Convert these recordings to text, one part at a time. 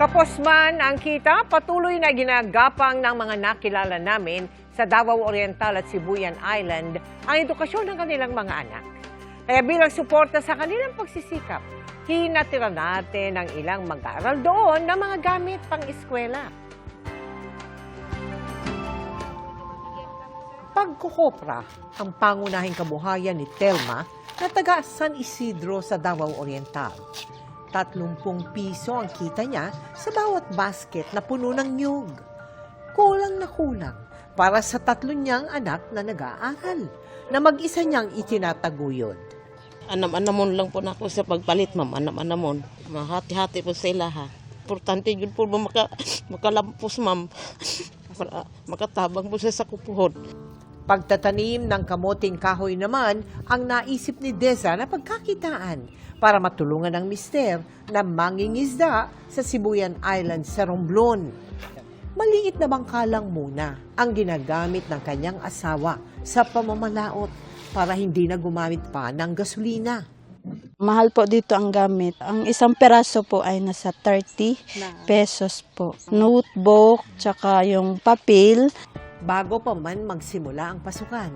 Kapos man ang kita, patuloy na ginagapang ng mga nakilala namin sa Davao Oriental at Sibuyan Island ang edukasyon ng kanilang mga anak. Kaya bilang suporta sa kanilang pagsisikap, hinatira natin ang ilang mag-aaral doon ng mga gamit pang-eskwela. Pagkukopra ang pangunahing kabuhayan ni Telma na taga San Isidro sa Davao Oriental. 30 piso ang kita niya sa bawat basket na puno ng niyog. Kulang na kulang para sa 3 niyang anak na nag-aaral, na mag-isa niyang itinataguyod. Anam-anamon lang po na ako sa pagpalit, ma'am. Anam-anamon. Mahati-hati po sila, ha. Importante yun po makalampos, ma'am. Para makatabang po sa kupuhod. Pagtatanim ng kamoting kahoy naman ang naisip ni Deza na pagkakitaan para matulungan ang mister na mangingisda sa Sibuyan Island sa Romblon. Maliit na bangka lang muna ang ginagamit ng kanyang asawa sa pamamalaot para hindi na gumamit pa ng gasolina. Mahal po dito ang gamit. Ang isang peraso po ay nasa 30 pesos po. Notebook, tsaka yung papel. Bago pa man magsimula ang pasukan,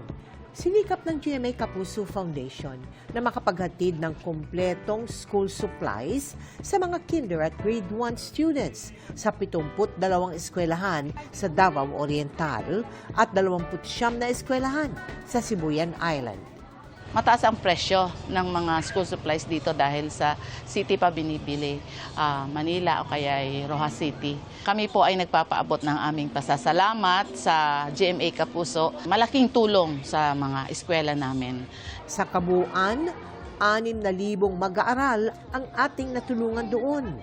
sinikap ng GMA Kapuso Foundation na makapaghatid ng kumpletong school supplies sa mga kinder at grade 1 students sa 72 eskwelahan sa Davao Oriental at 29 na eskwelahan sa Sibuyan Island. Mataas ang presyo ng mga school supplies dito dahil sa city pa binibili, Manila o kaya Rojas City. Kami po ay nagpapaabot ng aming pasasalamat sa GMA Kapuso. Malaking tulong sa mga eskwela namin. Sa kabuuan, 6,000 mag-aaral ang ating natulungan doon.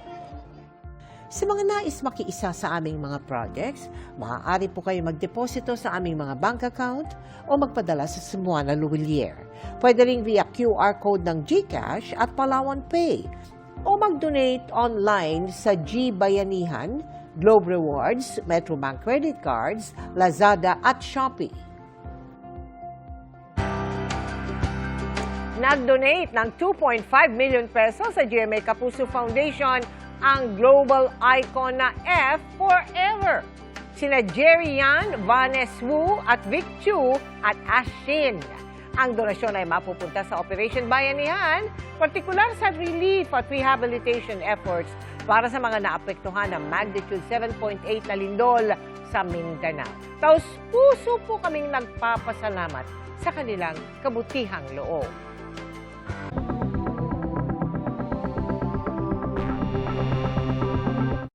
Sa mga nais makiisa sa aming mga projects, maaari po kayo magdeposito sa aming mga bank account o magpadala sa Cebuana Luwilier. Pwede rin via QR code ng GCash at Palawan Pay o mag-donate online sa GBayanihan, Globe Rewards, Metrobank Credit Cards, Lazada at Shopee. Nag-donate ng 2.5 million pesos sa GMA Kapuso Foundation ang global icon na F Forever. Sina Jerry Yan, Vanes Wu at Vic Chu at Ash Shin. Ang donasyon ay mapupunta sa Operation Bayanihan, partikular sa relief at rehabilitation efforts para sa mga naapektuhan ng magnitude 7.8 na lindol sa Mindanao. Taos puso po kaming nagpapasalamat sa kanilang kabutihang loob.